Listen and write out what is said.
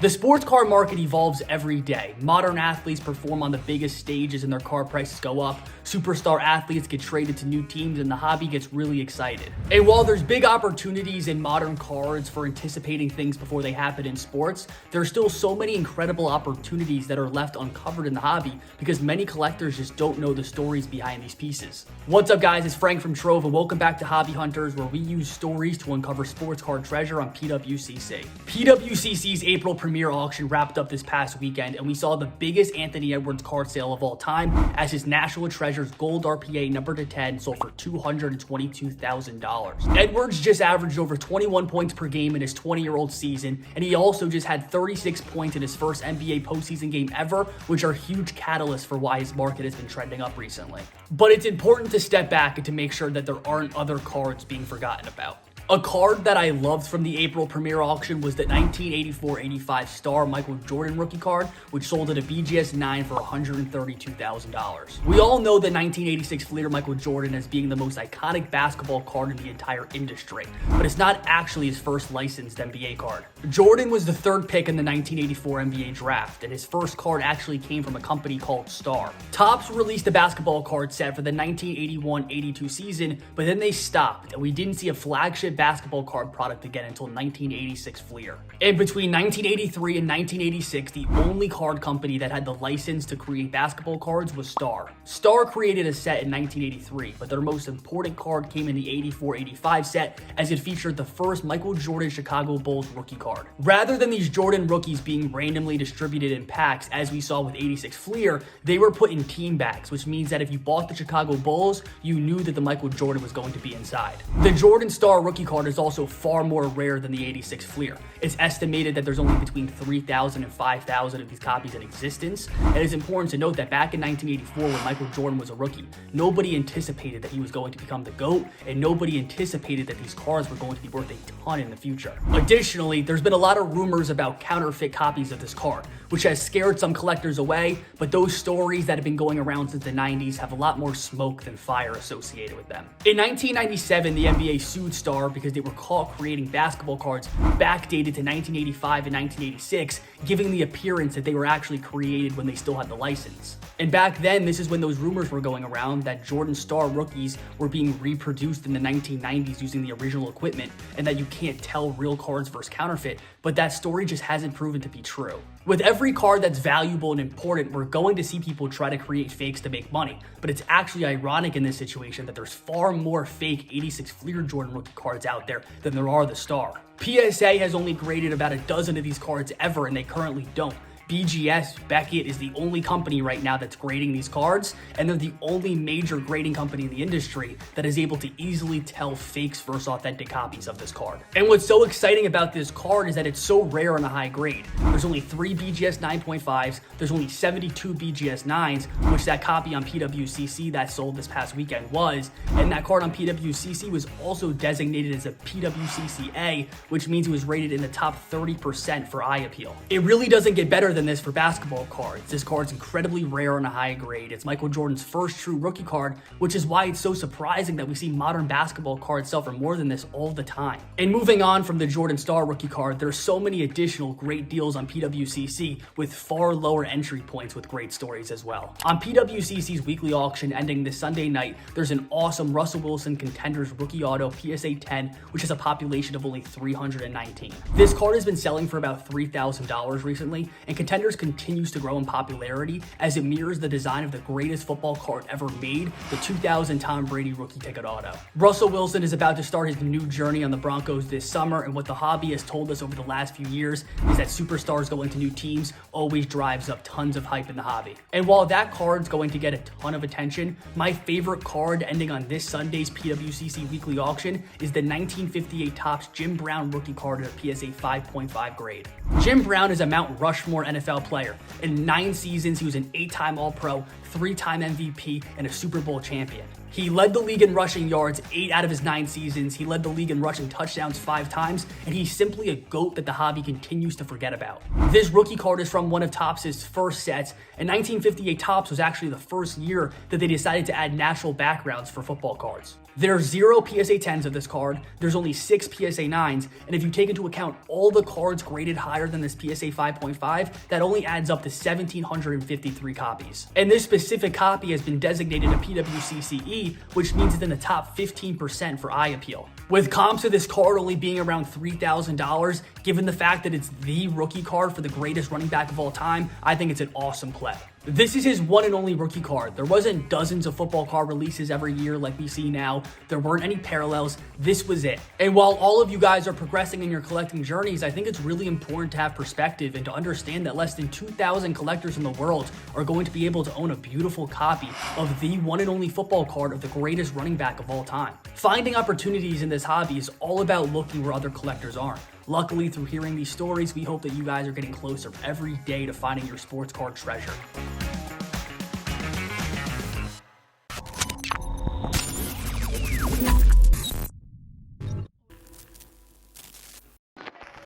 The sports car market evolves every day. Modern athletes perform on the biggest stages and their car prices go up. Superstar athletes get traded to new teams and the hobby gets really excited. And while there's big opportunities in modern cars for anticipating things before they happen in sports, there are still so many incredible opportunities that are left uncovered in the hobby because many collectors just don't know the stories behind these pieces. What's up guys, it's Frank from Trove and welcome back to Hobby Hunters, where we use stories to uncover sports car treasure on PWCC. PWCC's April premiere auction wrapped up this past weekend and we saw the biggest Anthony Edwards car sale of all time as his National Treasures Gold RPA number to 10 sold for $222,000. Edwards just averaged over 21 points per game in his 20-year-old season, and he also just had 36 points in his first NBA postseason game ever, which are huge catalysts for why his market has been trending up recently. But it's important to step back and to make sure that there aren't other cards being forgotten about. A card that I loved from the April premiere auction was the 1984-85 Star Michael Jordan rookie card, which sold at a BGS 9 for $132,000. We all know the 1986 Fleer Michael Jordan as being the most iconic basketball card in the entire industry, but it's not actually his first licensed NBA card. Jordan was the third pick in the 1984 NBA draft, and his first card actually came from a company called Star. Topps released a basketball card set for the 1981-82 season, but then they stopped, and we didn't see a flagship basketball card product again until 1986 Fleer. And between 1983 and 1986, the only card company that had the license to create basketball cards was Star. Star created a set in 1983, but their most important card came in the 84-85 set as it featured the first Michael Jordan Chicago Bulls rookie card. Rather than these Jordan rookies being randomly distributed in packs as we saw with 86 Fleer, they were put in team bags, which means that if you bought the Chicago Bulls, you knew that the Michael Jordan was going to be inside. The Jordan Star rookie card is also far more rare than the 86 Fleer. It's estimated that there's only between 3,000 and 5,000 of these copies in existence, and it's important to note that back in 1984 when Michael Jordan was a rookie, nobody anticipated that he was going to become the GOAT, and nobody anticipated that these cards were going to be worth a ton in the future. Additionally, there's been a lot of rumors about counterfeit copies of this card, which has scared some collectors away, but those stories that have been going around since the 90s have a lot more smoke than fire associated with them. In 1997, the NBA sued Star because they were caught creating basketball cards backdated to 1985 and 1986, giving the appearance that they were actually created when they still had the license. And back then, this is when those rumors were going around that Jordan Star rookies were being reproduced in the 1990s using the original equipment, and that you can't tell real cards versus counterfeit, but that story just hasn't proven to be true. With every card that's valuable and important, we're going to see people try to create fakes to make money, but it's actually ironic in this situation that there's far more fake 86 Fleer Jordan rookie cards out there than there are the Star. PSA has only graded about a dozen of these cards ever, and they currently don't. BGS, Beckett, is the only company right now that's grading these cards, and they're the only major grading company in the industry that is able to easily tell fakes versus authentic copies of this card. And what's so exciting about this card is that it's so rare on a high grade. There's only 3 BGS 9.5s, there's only 72 BGS 9s, which that copy on PWCC that sold this past weekend was, and that card on PWCC was also designated as a PWCC-A, which means it was rated in the top 30% for eye appeal. It really doesn't get better than this for basketball cards. This card's incredibly rare on a high grade. It's Michael Jordan's first true rookie card, which is why it's so surprising that we see modern basketball cards sell for more than this all the time. And moving on from the Jordan Star rookie card, there's so many additional great deals on PWCC with far lower entry points with great stories as well. On PWCC's weekly auction ending this Sunday night, there's an awesome Russell Wilson Contenders rookie auto PSA 10, which has a population of only 319. This card has been selling for about $3,000 recently, and Contenders continues to grow in popularity as it mirrors the design of the greatest football card ever made, the 2000 Tom Brady rookie ticket auto. Russell Wilson is about to start his new journey on the Broncos this summer, and what the hobby has told us over the last few years is that superstars going to new teams always drives up tons of hype in the hobby. And while that card's going to get a ton of attention, my favorite card ending on this Sunday's PWCC weekly auction is the 1958 Topps Jim Brown rookie card at a PSA 5.5 grade. Jim Brown is a Mount Rushmore NFL player. In 9 seasons, he was an 8-time All-Pro, 3-time MVP, and a Super Bowl champion. He led the league in rushing yards 8 out of his 9 seasons. He led the league in rushing touchdowns 5 times, and he's simply a GOAT that the hobby continues to forget about. This rookie card is from one of Topps' first sets, and 1958 Topps was actually the first year that they decided to add natural backgrounds for football cards. There's 0 PSA 10s of this card, there's only 6 PSA 9s, and if you take into account all the cards graded higher than this PSA 5.5, that only adds up to 1,753 copies. And this specific copy has been designated a PWCC, which means it's in the top 15% for eye appeal. With comps of this card only being around $3,000, given the fact that it's the rookie card for the greatest running back of all time, I think it's an awesome play. This is his one and only rookie card. There wasn't dozens of football card releases every year like we see now. There weren't any parallels. This was it. And while all of you guys are progressing in your collecting journeys, I think it's really important to have perspective and to understand that less than 2,000 collectors in the world are going to be able to own a beautiful copy of the one and only football card of the greatest running back of all time. Finding opportunities in this hobby is all about looking where other collectors aren't. Luckily, through hearing these stories, we hope that you guys are getting closer every day to finding your sports card treasure.